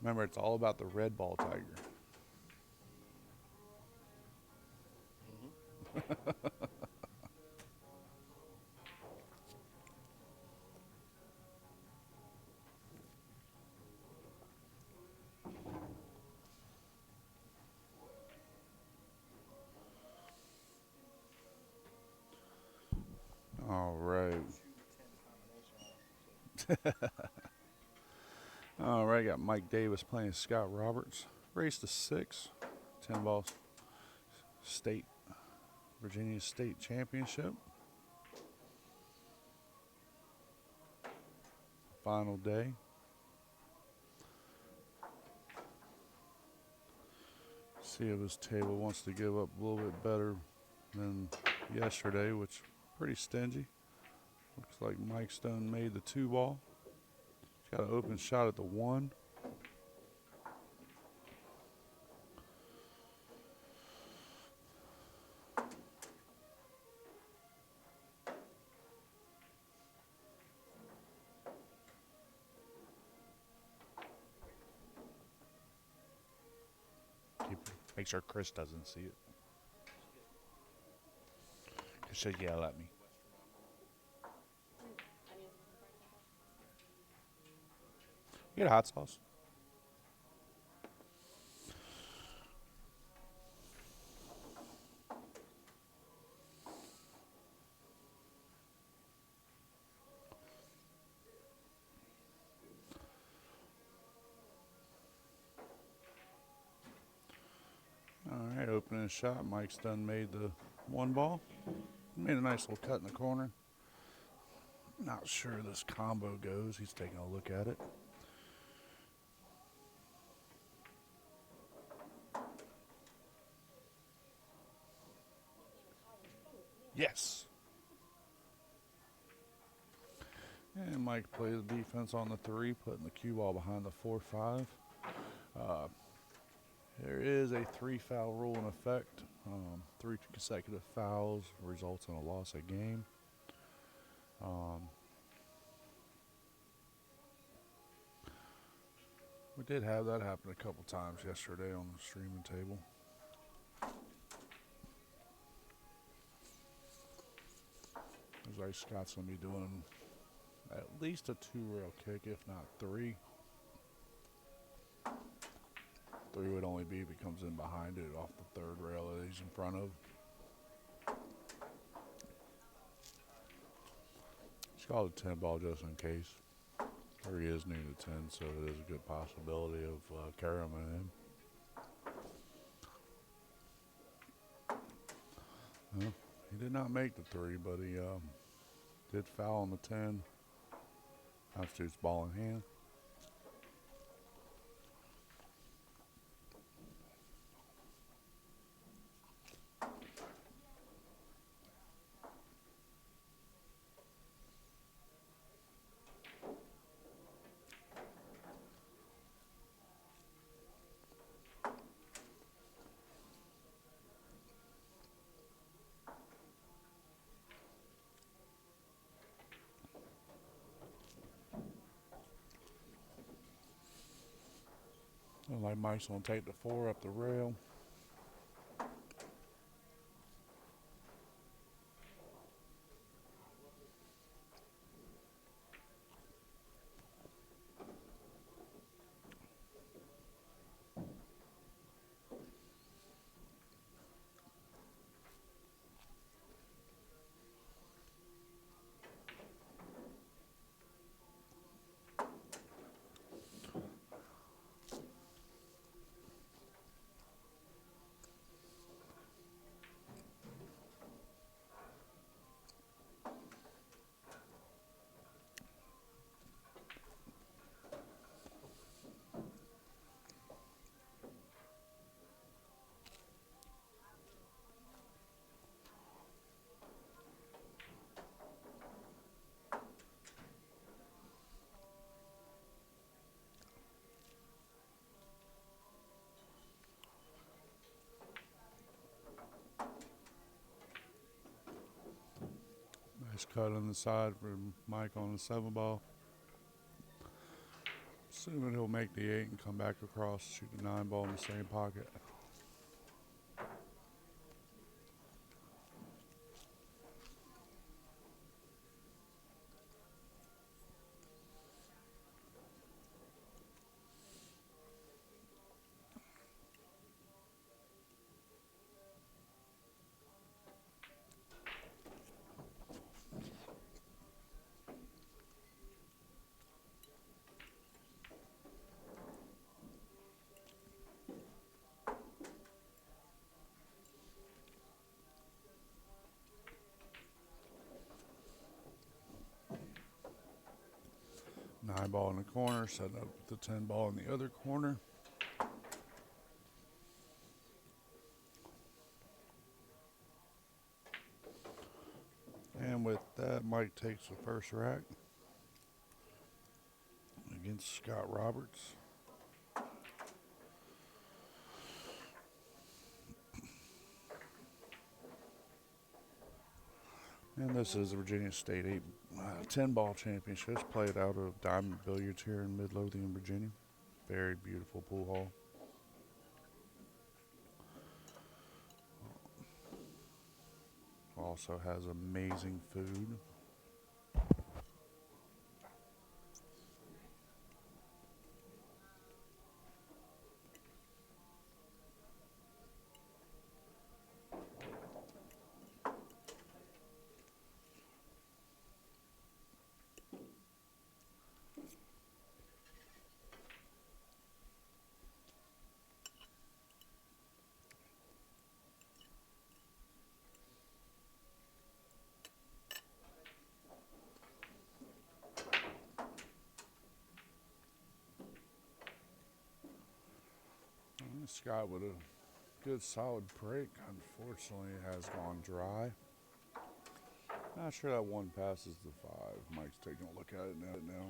Remember, it's all about the red ball tiger. All right. All right, got Mike Davis playing Scott Roberts. Race to 6. 10 balls. State, Virginia State Championship. Final day. See if his table wants to give up a little bit better than yesterday, which pretty stingy. Looks like Mike Stone made the 2 ball. He's got an open shot at the 1. Make sure Chris doesn't see it. He should yell at me. You get a hot sauce. All right, opening shot. Mike's done made the 1 ball. Made a nice little cut in the corner. Not sure this combo goes. He's taking a look at it. Yes. And Mike plays defense on the 3, putting the cue ball behind the 4-5. There is a 3-foul rule in effect. 3 consecutive fouls results in a loss of game. We did have that happen a couple times yesterday on the streaming table. Looks like Scott's going to be doing at least a 2-rail kick, if not 3. 3 would only be if he comes in behind it off the 3rd rail that he's in front of. He's called a 10 ball just in case. Or he is new to 10, so it is a good possibility of carrying him in. Well, he did not make the 3, but he did foul on the 10. Constitutes ball in hand. Looks like Mike's going to take the 4 up the rail. Nice cut on the side for Mike on the 7 ball. Assuming he'll make the 8 and come back across, shoot the 9 ball in the same pocket. Nine ball in the corner, setting up the 10 ball in the other corner. And with that, Mike takes the first rack against Scott Roberts. And this is the Virginia State 10 ball championships played out of Diamond Billiards here in Midlothian, Virginia. Very beautiful pool hall. Also has amazing food. Scott with a good solid break. Unfortunately, it has gone dry. Not sure that one passes the 5. Mike's taking a look at it now.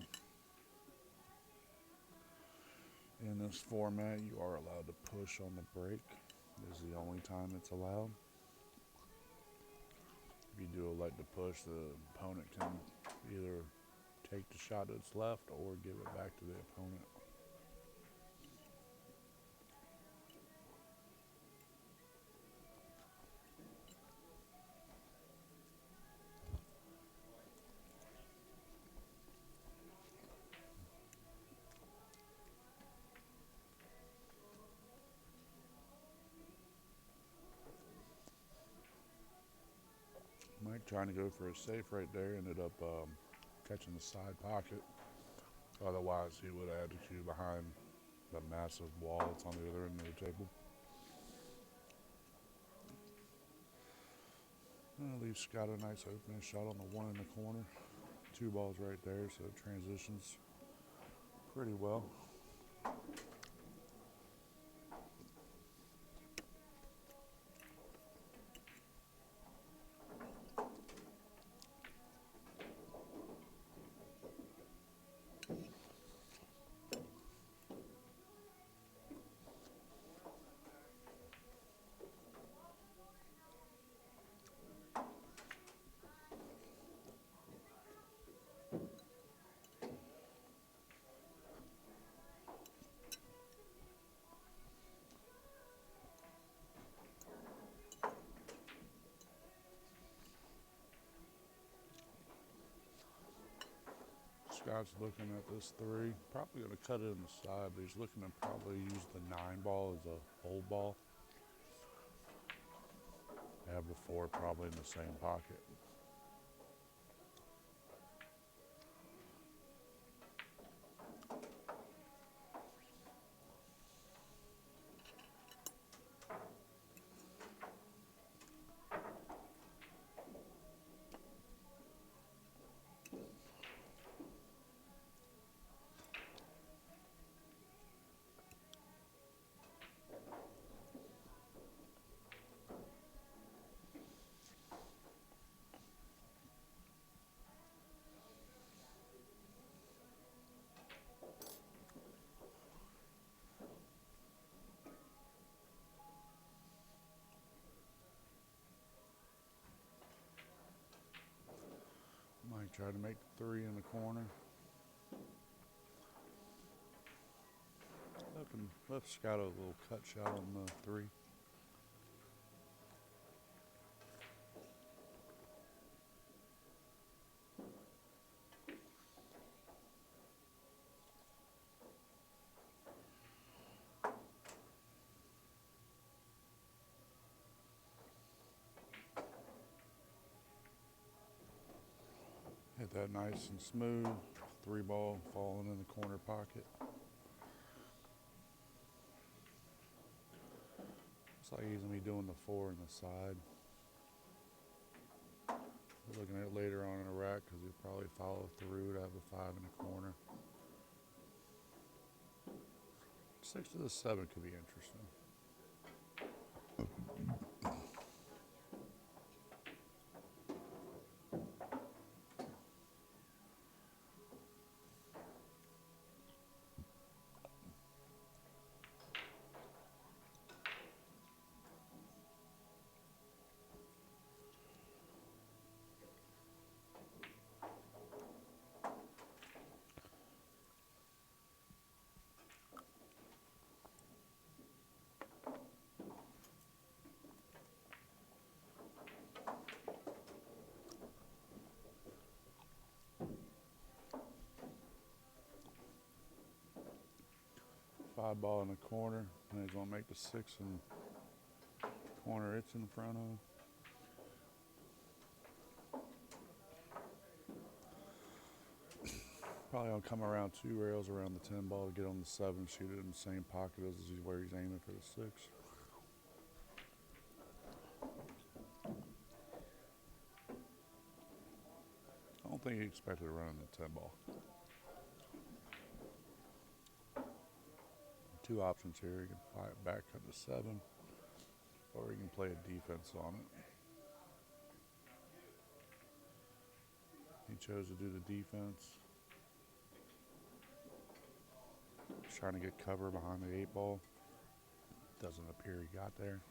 In this format, you are allowed to push on the break. This is the only time it's allowed. If you do elect to push, the opponent can either take the shot that's left or give it back to the opponent. Mike trying to go for a safe right there, ended up catching the side pocket. Otherwise, he would have had to cue behind the massive wall that's on the other end of the table. At least got a nice opening shot on the 1 in the corner. 2 balls right there, so it transitions pretty well. Scott's looking at this 3. Probably going to cut it in the side, but he's looking to probably use the 9 ball as a hold ball. Have the 4 probably in the same pocket. Mike tried to make the 3 in the corner. left Scott a little cut shot on the 3. Hit that nice and smooth. 3 ball falling in the corner pocket. Looks like he's going to be doing the 4 in the side. We're looking at it later on in a rack because he'll probably follow through to have the 5 in the corner. 6 to the 7 could be interesting. Five ball in the corner, and he's going to make the 6 in corner it's in front of. Probably going to come around 2 rails around the 10 ball to get on the 7, shoot it in the same pocket as where he's aiming for the 6. I don't think he expected to run in the 10 ball. 2 options here. He can fly it back cut to 7, or he can play a defense on it. He chose to do the defense. He's trying to get cover behind the 8 ball. Doesn't appear he got there.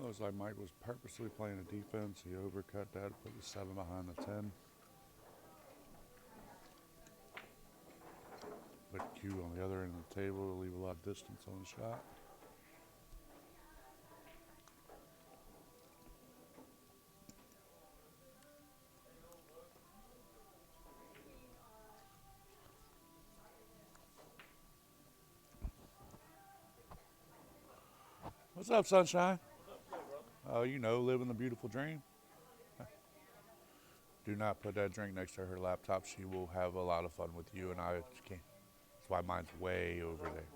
Looks like Mike was purposely playing a defense. He overcut that, put the 7 behind the 10. Put Q on the other end of the table to leave a lot of distance on the shot. What's up, sunshine? Oh, you know, living the beautiful dream. Do not put that drink next to her laptop. She will have a lot of fun with you, and I can't. That's why mine's way over there.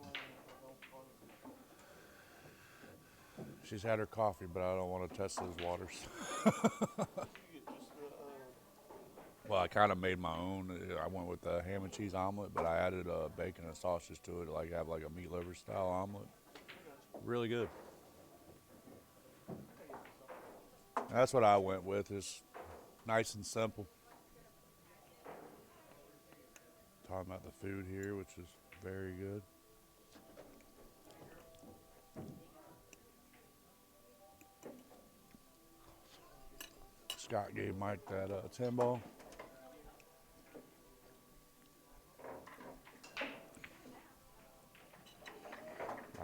She's had her coffee, but I don't want to test those waters. Well, I kind of made my own. I went with the ham and cheese omelet, but I added bacon and sausage to it, like have like a meat lover style omelet. Really good. That's what I went with. It's nice and simple. Talking about the food here, which is very good. Scott gave Mike that 10 ball.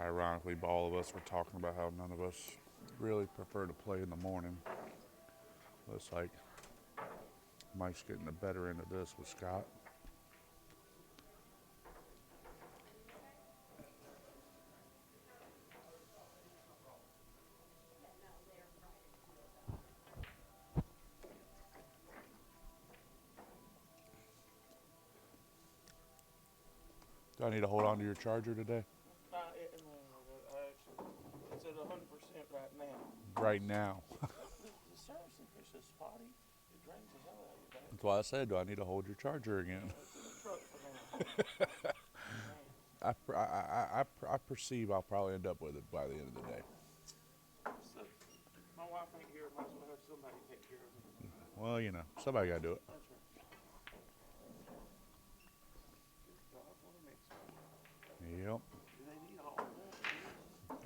Ironically, all of us were talking about how none of us really prefer to play in the morning. Looks like Mike's getting the better end of this with Scott. Do I need to hold on to your charger today? It's at 100% right now. Right now. The servicing fish is spotty. It drains the hell out of your back. That's why I said, do I need to hold your charger again? It's in the truck for now. I perceive I'll probably end up with it by the end of the day. So, my wife ain't here. Might as well have somebody take care of it. Well, you know, somebody got to do it. That's right. Good God, what a mix. Yep. Do they need all of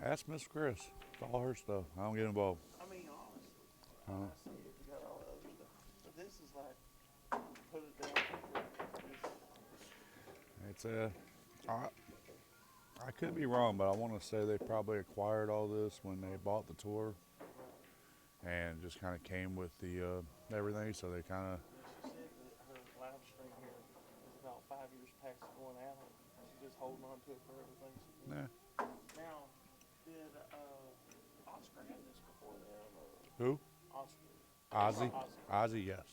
that? Ask Miss Chris. It's all her stuff. I don't get involved. I mean, honestly, Uh, I see if you got all the other stuff. But this is like, put it down. it's I could be wrong, but I want to say they probably acquired all this when they bought the tour, and just kind of came with the everything. So they kind of She said that her live stream here is about 5 years past going out. She's just holding on to it for everything. nah. Now, did Oscar have this before them, or Who? Oscar? Ozzy. Oscar. Ozzy, yes.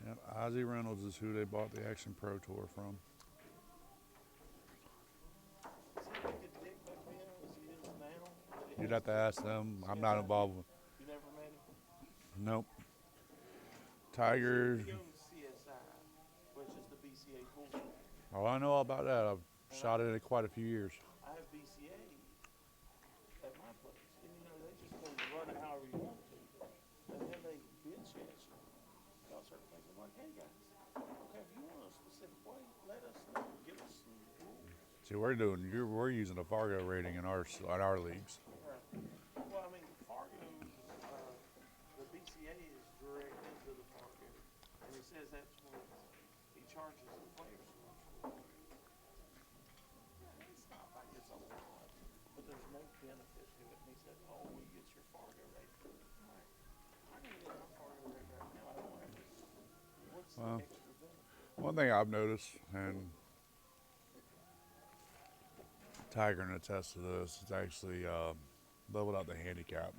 Yep, Ozzy Reynolds is who they bought the Action Pro Tour from. Is he a good dick back then? Is he in now? You'd have to ask them. I'm not involved with. You never met him? Nope. Tiger. He owns CSI, which is the BCA pool. Oh, I know all about that. I've shot it in quite a few years. I have BCA at my place, and you know they just tell you run it however you want to, and then they bitch at you about certain things. I'm like, hey guys, okay, if you want a specific way, let us know. Give us some rules. See, we're using a Fargo rating in our leagues. Well, I mean, Fargo, the BCA is direct into the Fargo, and he says that's what he charges the players so much for. Yeah, it's not like it's a lot, but there's no benefit to it. And he said, oh, we get your Fargo rate. I'm like, I can get my Fargo rate right now. I don't have to. What's the Well, extra benefit? One thing I've noticed, and Tiger can attest to this, it's actually leveled out the handicap.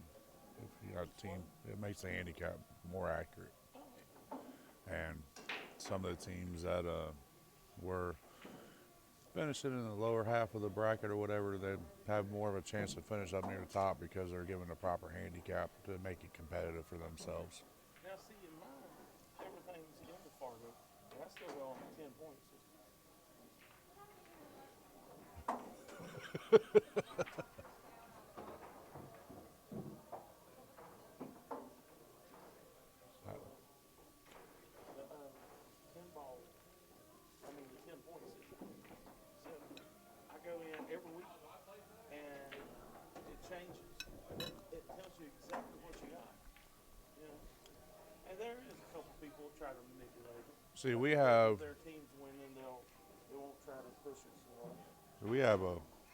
If you got a team, it makes the handicap more accurate. Oh, yeah. And some of the teams that were finishing in the lower half of the bracket or whatever, they have more of a chance to finish up near the top because they're given a proper handicap to make it competitive for themselves. Now, see, in mine, everything's in the Fargo, and I still go on the 10-point system. The 10-ball, I mean the 10-point system. So I go in every week, and it changes. It tells you exactly what you got. You know, and there is a couple people who try to manipulate it. See, we If have their team's winning, they won't try to push it so hard.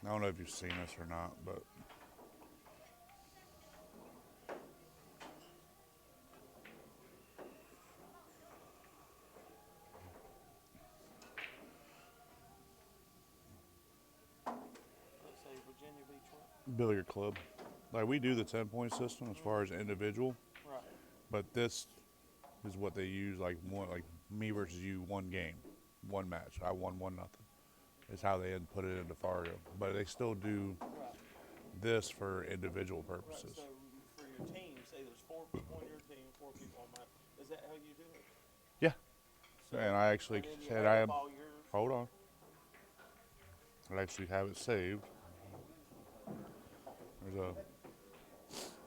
I don't know if you've seen this or not, but Let's say Virginia Beach what? billiard club, like we do the 10-point system as far as individual, Right. but this is what they use, like me versus you, one game, one match. I won 1-0. Is how they put it into Fargo, but they still do Right. this for individual Right. purposes. So for your team, say there's 4 people on your team, 4 people on mine. Is that how you do it? Yeah, So, and I actually and then you said add I up am. all yours. Hold on. I actually have it saved. There's a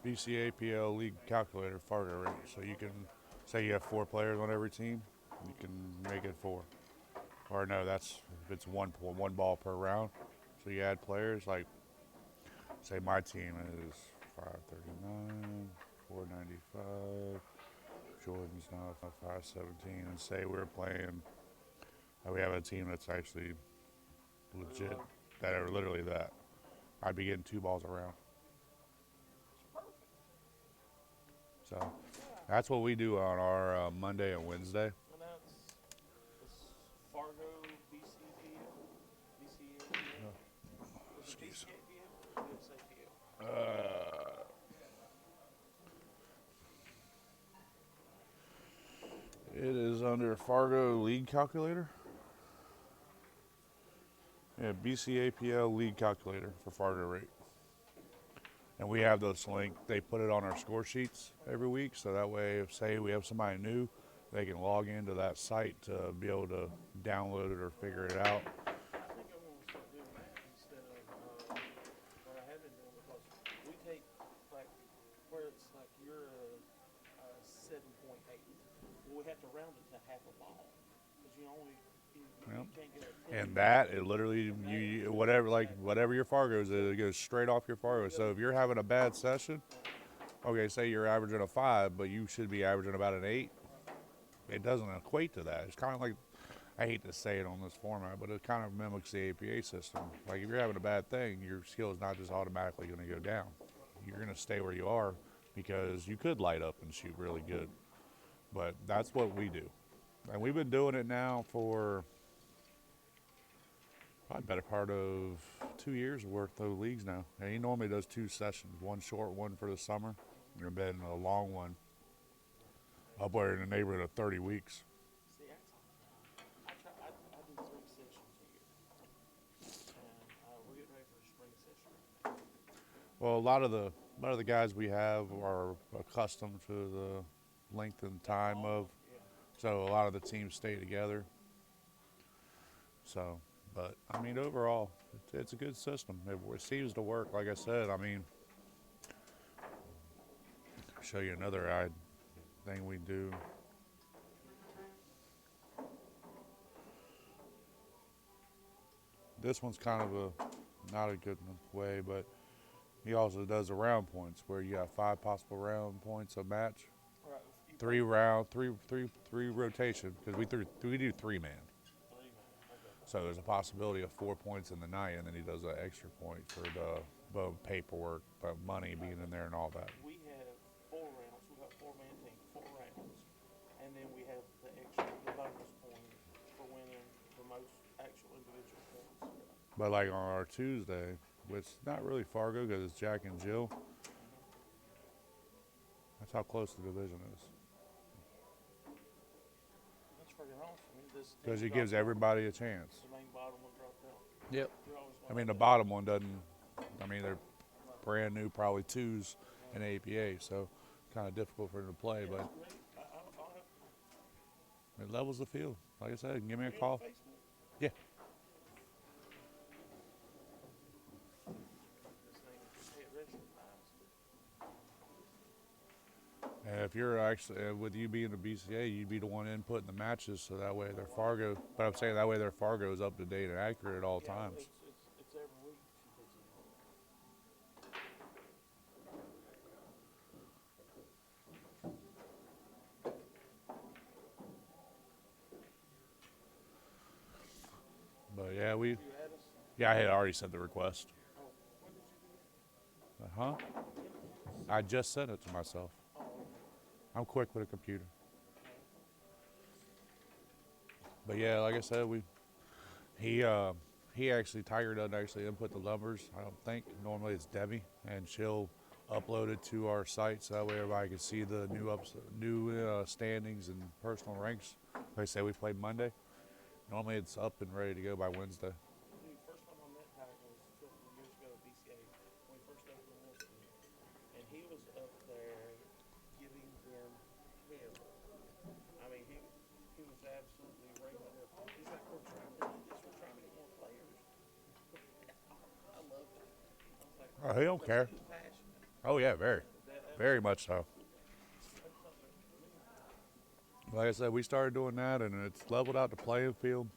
BCAPL league calculator Fargo rate, so you can say you have 4 players on every team, you can make it 4. Or no, that's if it's one ball per round. So you add players, like say my team is 539, 495. Jordan's now 517, and say we're playing. We have a team that's actually legit, that are literally that. I'd be getting 2 balls around. So that's what we do on our Monday and Wednesday. And it's Fargo BCPL. BCAPL. Is it Excuse. BCAPL or BSAPL? It is under Fargo League Calculator. Yeah, BCAPL League Calculator for Fargo rate. And we have those linked. They put it on our score sheets every week, so that way, if say we have somebody new, they can log into that site to be able to download it or figure it out. I think I'm gonna start doing that instead of what I have been doing because we take like where it's like you're a 7.8. Well, we have to round it to half a ball because Yep. you can't get a 10. And that it literally you whatever like whatever your Fargo is, it goes straight off your Fargo. So if you're having a bad session, okay, say you're averaging a 5, but you should be averaging about an 8. It doesn't equate to that. It's kind of like, I hate to say it on this format, but it kind of mimics the APA system. Like if you're having a bad thing, your skill is not just automatically going to go down. You're going to stay where you are because you could light up and shoot really good. But that's what we do. And we've been doing it now for probably better part of 2 years worth of leagues now. And he normally does 2 sessions, one short one for the summer, and then a long one upward in the neighborhood of 30 weeks. See, I do 3 sessions a year, and we're getting ready for a spring session right now. Well, a lot of the guys we have are accustomed to the length and time of, Yeah. so a lot of the teams stay together. So, but I mean, overall, it's a good system. It seems to work. Like I said, I mean, I'll show you another thing we do. This one's kind of not a good way, but he also does the round points where you have 5 possible round points a match, Right. 3 rotation because we do 3-man. 3 man. Okay. So there's a possibility of 4 points in the night, and then he does an extra point for the paperwork, money being in there and all that. We have 4 rounds. We got 4-man team, 4 rounds, and then we have the bonus point for winning the most actual individual points. But like on our Tuesday, which is not really Fargo because it's Jack and Jill, that's how close the division is. That's freaking awesome. Because it gives everybody a chance. The main bottom one dropped out. Yep. You're always I mean, the bottom one doesn't, I mean, they're brand new, probably 2s in APA, so kind of difficult for them to play, but I'll have it levels the field. Like I said, give me a you on call. Facebook? Yeah. This thing is recognized. And if you're actually, with you being a BCA, you'd be the one inputting the matches, so that way their Fargo, but I'm saying that way their Fargo is up to date and accurate at all times. It's every week she puts it on. But yeah, You add us? I had already sent the request. Oh, when did you do that? Huh? I just sent it to myself. Oh, okay. I'm quick with a computer. But yeah, like I said, he actually, Tiger doesn't actually input the numbers, I don't think. Normally it's Debbie, and she'll upload it to our site so that way everybody can see the new standings and personal ranks. Like I say, we played Monday. Normally it's up and ready to go by Wednesday. Dude, first time I met Tiger was a couple of years ago at BCA when we first opened the Wolfden. And he was up there giving them hell. I mean, he was absolutely raving it up. He's like, we're trying to do this, we're trying to get more players. I loved it. I was like, Oh, he don't care. he was passionate. Oh yeah, very much so. That's something for me. Like I said, we started doing that, and it's leveled out the playing field.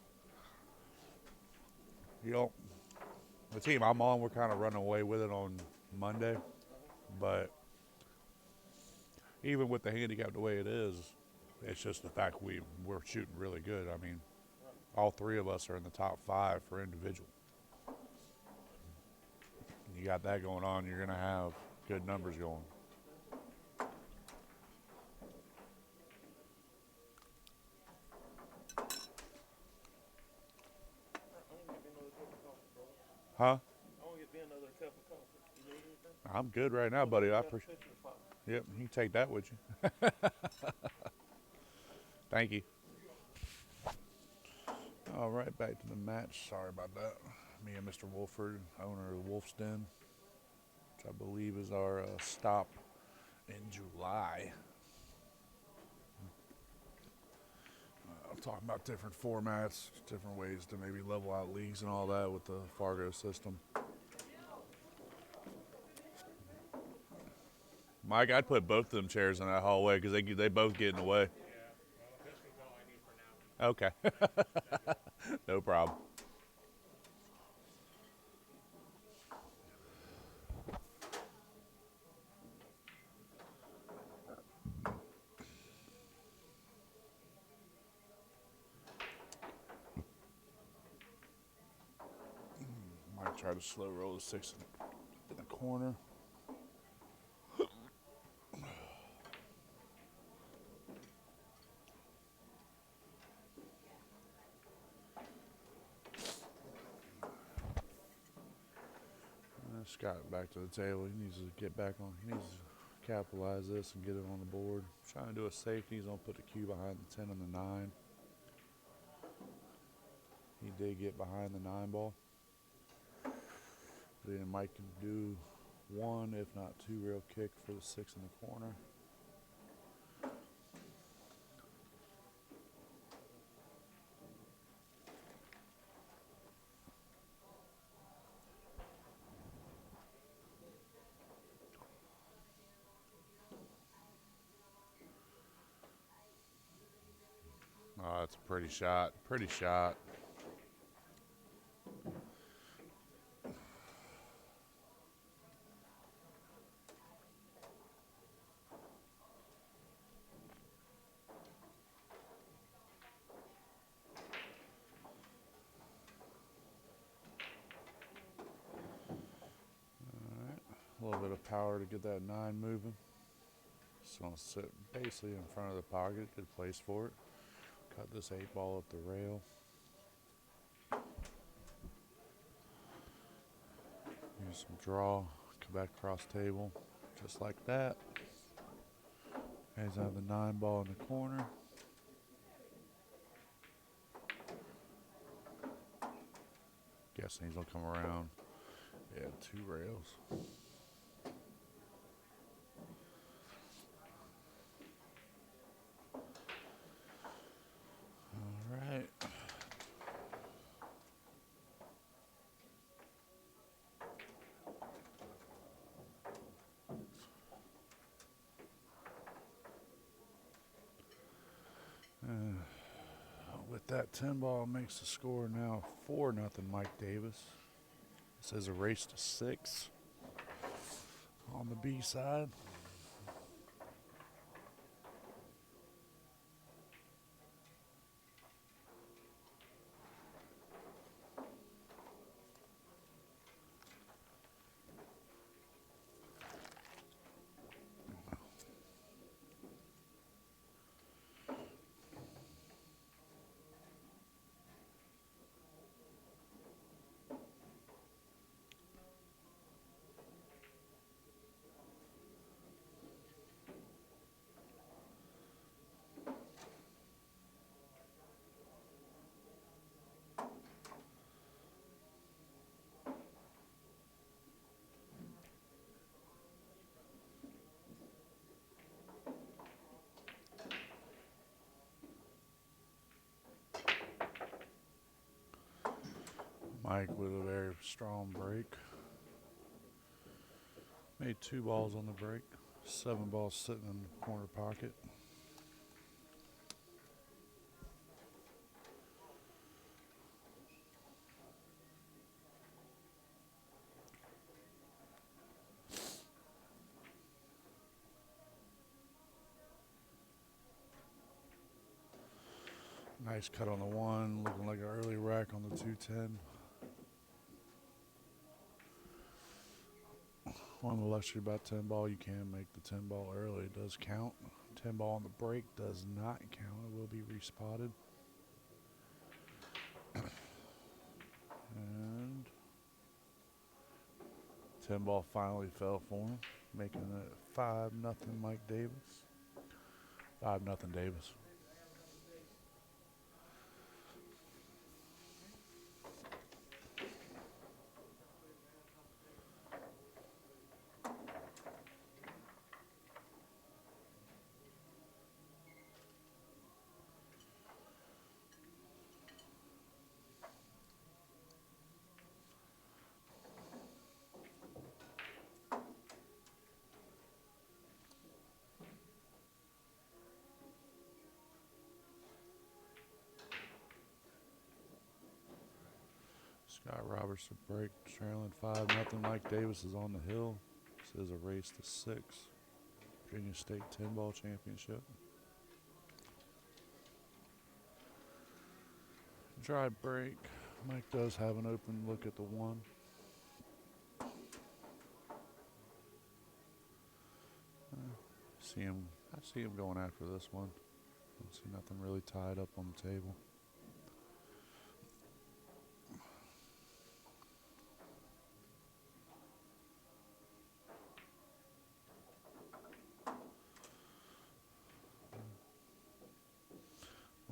You know, the team I'm on, we're kind of running away with it on Monday, but even with the handicap the way it is, it's just the fact we're shooting really good. I mean, all 3 of us are in the top 5 for individual. You got that going on, you're gonna have good numbers going. I'm gonna get me another cup of coffee, brother. Huh? I'm gonna get me another cup of coffee. You need anything? I'm good right now, buddy. I Got a appreciate. picture of coffee. Yep, you can take that with you. Thank you. All right, back to the match. Sorry about that. Me and Mr. Wolford, owner of the Wolf's Den, which I believe is our stop in July. talking about different formats, different ways to maybe level out leagues and all that with the Fargo system. Mike, I'd put both of them chairs in that hallway because they both get in the way. Okay. No problem. Might try to slow roll the 6 in the corner. Scott back to the table. He needs to get back on. He needs to capitalize this and get it on the board. Trying to do a safety. He's going to put the cue behind the 10 and the 9. He did get behind the 9 ball. Then Mike can do 1, if not 2, real kick for the 6 in the corner. Oh, that's a pretty shot. Pretty shot. A little bit of power to get that 9 moving. Just going to sit basically in front of the pocket. Good place for it. Cut this 8 ball up the rail. Use some draw. Come back across table. Just like that. Guys have the 9 ball in the corner. Guessing he's going to come around. Yeah, 2 rails. Alright. With that 10 ball makes the score now 4-0 Mike Davis. This is a race to 6 on the B side. Mike with a very strong break. Made 2 balls on the break. 7 balls sitting in the corner pocket. Nice cut on the 1, looking like an early rack on the 210. One of the luxury about 10 ball, you can make the 10 ball early. It does count. 10 ball on the break does not count. It will be respotted. And 10 ball finally fell for him, making it 5-0 Mike Davis. 5-0 Davis. Scott Robertson break, trailing 5-0. Mike Davis is on the hill. This is a race to 6. Virginia State 10-ball championship. Dry break. Mike does have an open look at the 1. I see him going after this one. Don't see nothing really tied up on the table.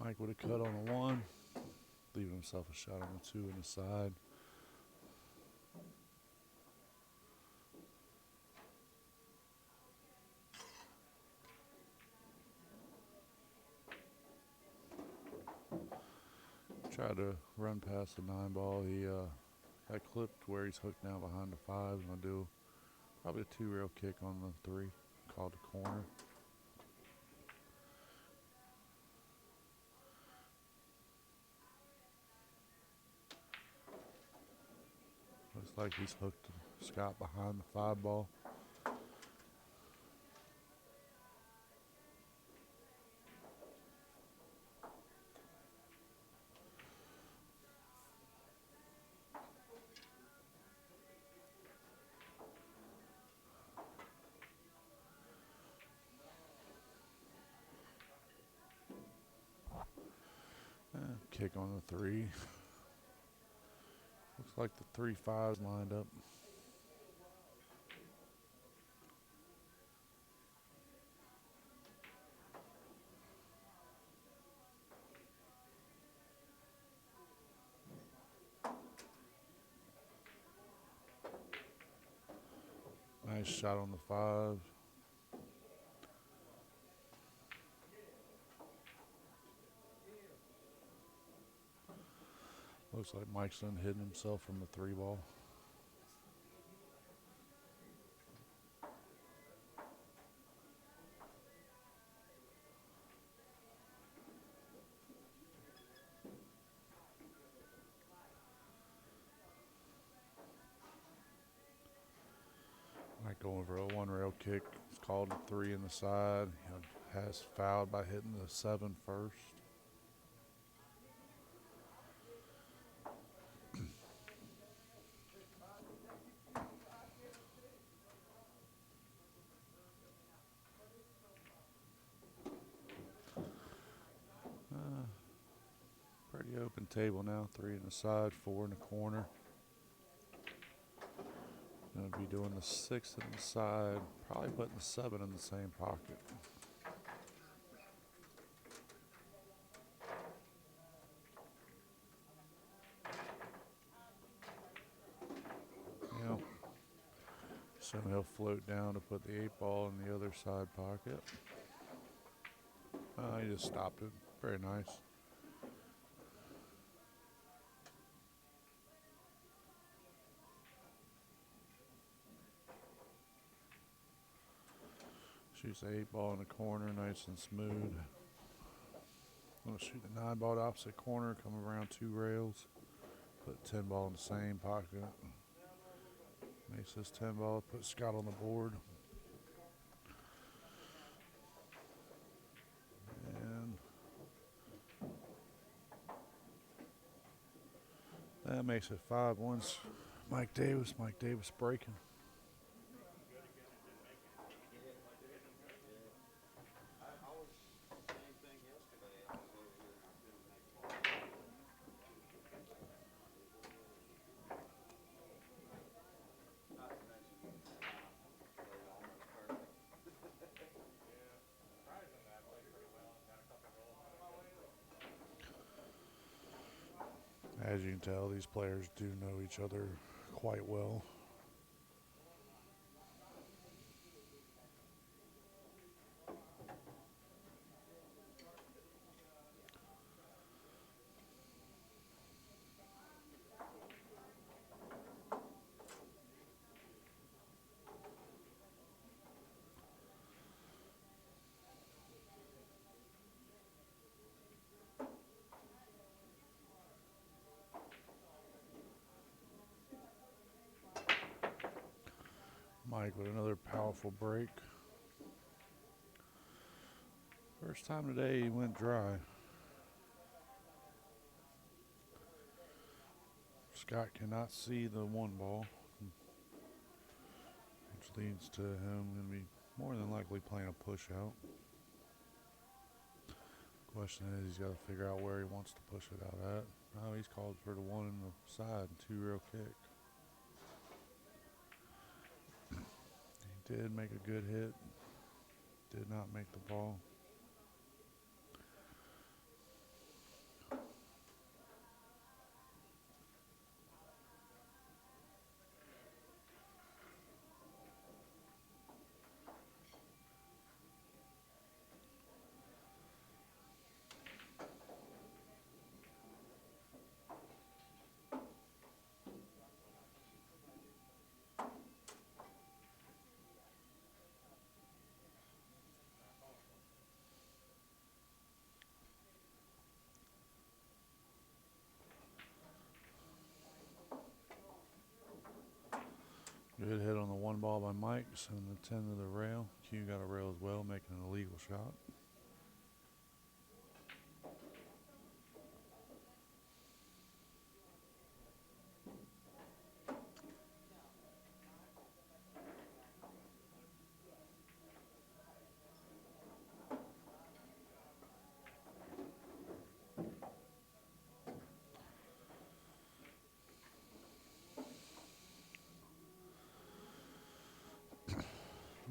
Mike with a cut on the 1, leaving himself a shot on the 2 and the side. Tried to run past the 9-ball. He got clipped where he's hooked now behind the 5. He's going to do probably a 2-rail kick on the 3. Called the corner. Looks like he's hooked Scott behind the 5-ball. Kick on the 3. Looks like the 3-5's lined up. Nice shot on the 5. Looks like Mike's done hidden himself from the 3-ball. Mike going for a 1-rail kick. It's called a 3 in the side. He has fouled by hitting the 7 first. Pretty open table now. 3 in the side, 4 in the corner. Going to be doing the 6 in the side. Probably putting the 7 in the same pocket. So he'll float down to put the 8-ball in the other side pocket. He just stopped it. Very nice. Shoots the 8-ball in the corner, nice and smooth. Gonna shoot the 9-ball to opposite corner, come around 2 rails. Put 10-ball in the same pocket. Makes this 10-ball, put Scott on the board. And that makes it 5-1. Mike Davis breaking. As you can tell, these players do know each other quite well. Mike with another powerful break. First time today he went dry. Scott cannot see the one ball, which leads to him going to be more than likely playing a push out. Question is, he's got to figure out where he wants to push it out at. Oh, he's called for the one in the side, 2-rail kick. He did make a good hit. Did not make the ball. Good hit on the one ball by Mike, sending the 10 to the rail. Q got a rail as well, making an illegal shot.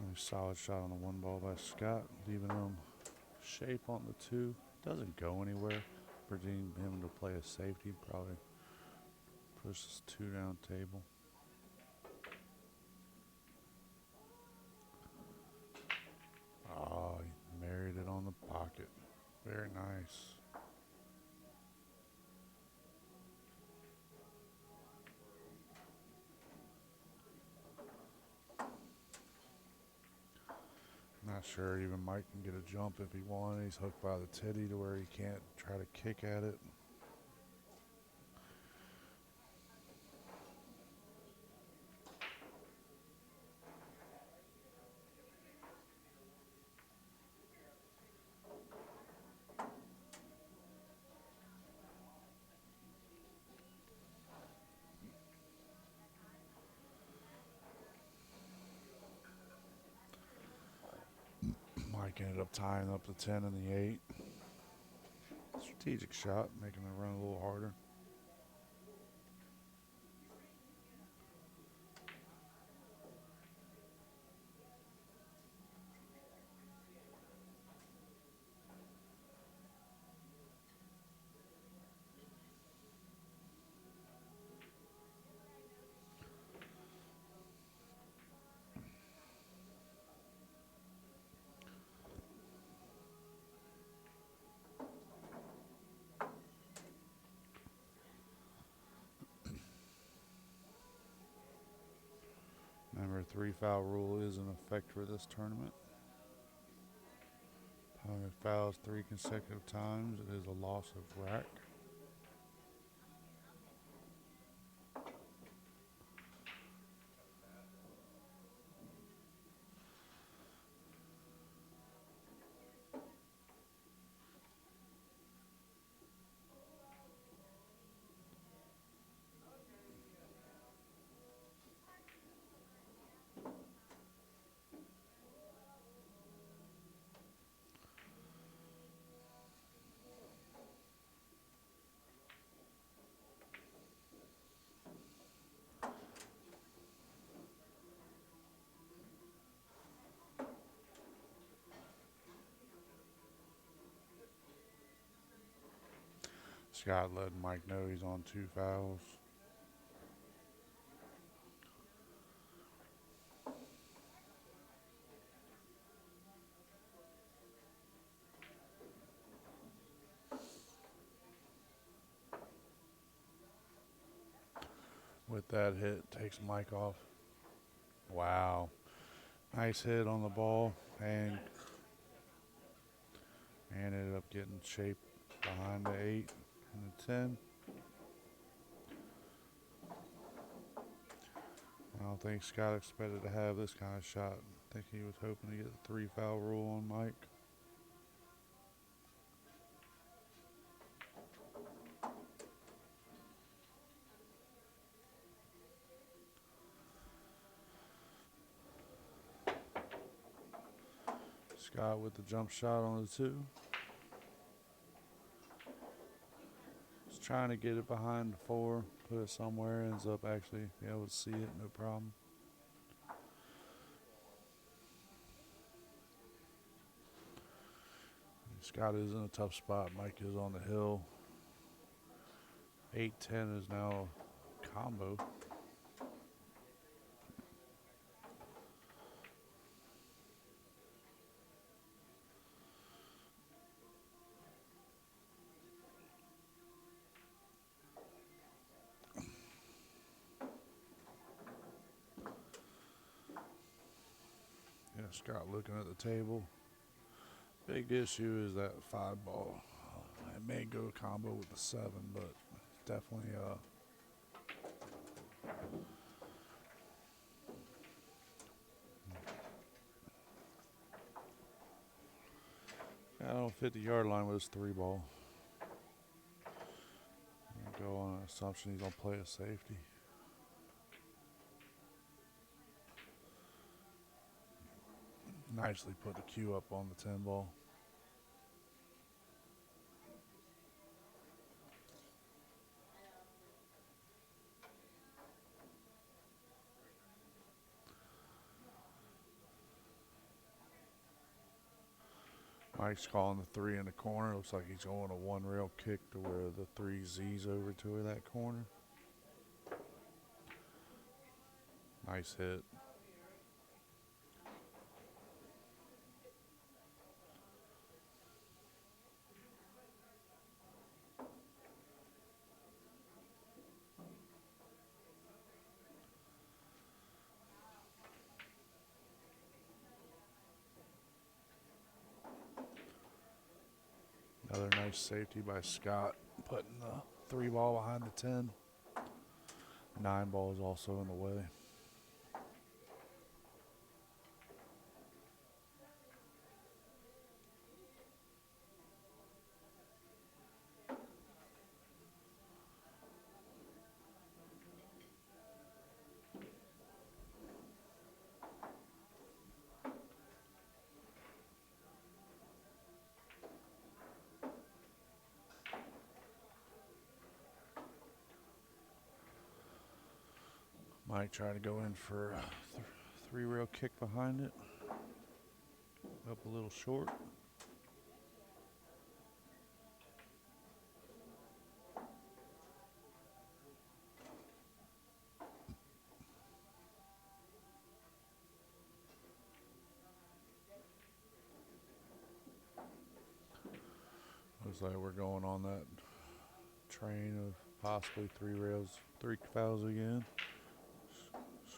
Nice solid shot on the one ball by Scott, leaving him shape on the 2. Doesn't go anywhere. Presume him to play a safety, probably pushes 2 down table. Oh, he married it on the pocket. Very nice. Not sure even Mike can get a jump if he wanted. He's hooked by the titty to where he can't try to kick at it. Mike ended up tying up the 10 and the 8. Strategic shot, making the run a little harder. Remember, 3-foul rule is in effect for this tournament. Opponent fouls 3 consecutive times. It is a loss of rack. Scott letting Mike know he's on 2 fouls. With that hit, takes Mike off. Wow. Nice hit on the ball, and ended up getting shape behind the 8 and the 10. I don't think Scott expected to have this kind of shot. I think he was hoping to get the 3-foul rule on Mike. Scott with the jump shot on the 2. He's trying to get it behind the 4, put it somewhere, ends up actually being able to see it, no problem. Scott is in a tough spot. Mike is on the hill. 8-10 is now a combo. Yeah, Scott looking at the table. Big issue is that 5 ball. It may go combo with the 7, but definitely I don't 50-yard line with his 3 ball. Go on an assumption he's gonna play a safety. Nicely put the cue up on the 10 ball. Mike's calling the 3 in the corner. Looks like he's going a 1 rail kick to where the 3 Z's over to that corner. Nice hit. Another nice safety by Scott, putting the 3 ball behind the 10. 9 ball is also in the way. Mike trying to go in for a 3 rail kick behind it. Up a little short. Looks like we're going on that train of possibly 3 fouls again.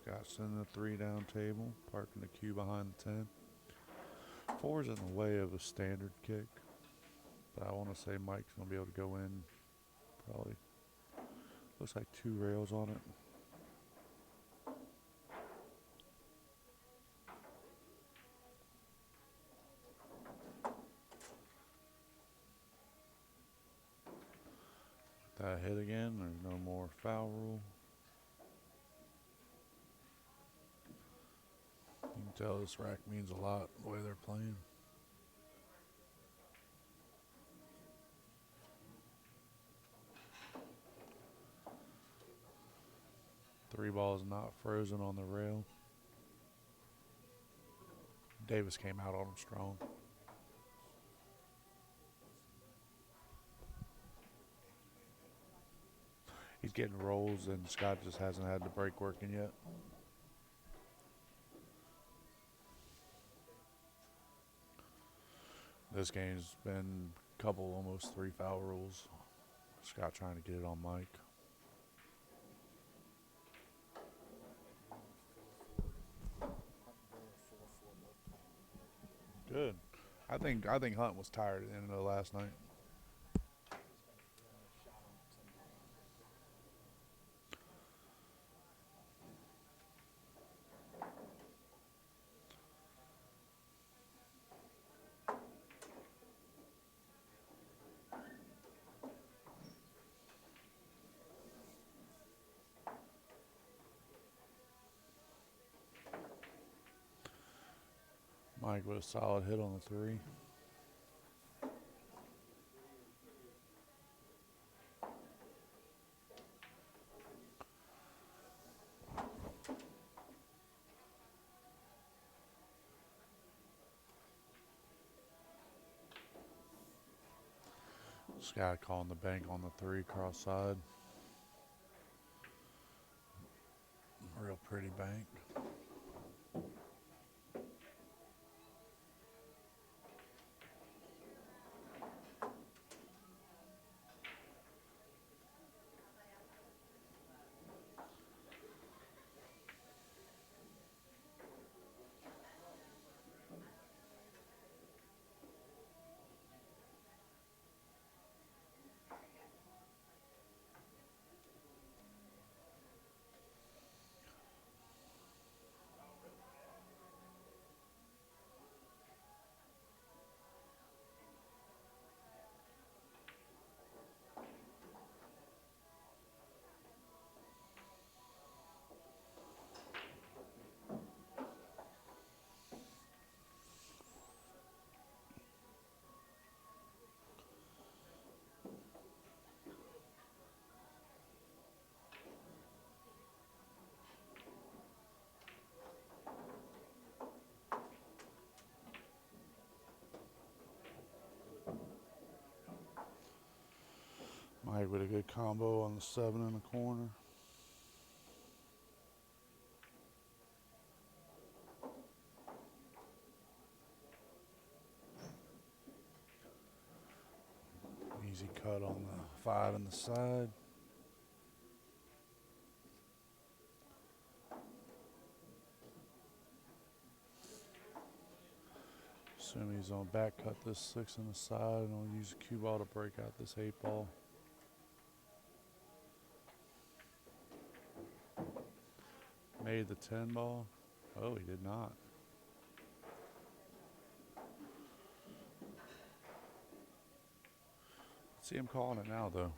Scott's in the 3 down table, parking the cue behind the 10. 4's in the way of a standard kick, but I want to say Mike's going to be able to go in probably. Looks like 2 rails on it. That hit again. There's no more foul rule. You can tell this rack means a lot the way they're playing. Three ball is not frozen on the rail. Davis came out on him strong. He's getting rolls, and Scott just hasn't had the break working yet. This game's been a couple, almost 3 foul rules. Scott trying to get it on Mike. Good. I think Hunt was tired at the end of the last night. Mike with a solid hit on the 3. This guy calling the bank on the 3 cross side. Real pretty bank. Mike with a good combo on the 7 in the corner. Easy cut on the 5 in the side. Assuming he's going to back cut this 6 in the side and he'll use a cue ball to break out this 8 ball. Made the 10 ball. Oh, he did not. See him calling it now, though.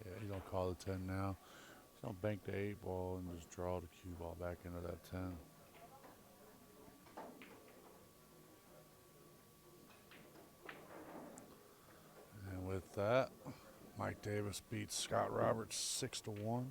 Yeah, he's going to call the 10 now. He's going to bank the 8 ball and just draw the cue ball back into that 10. And with that, Mike Davis beats Scott Roberts 6-1.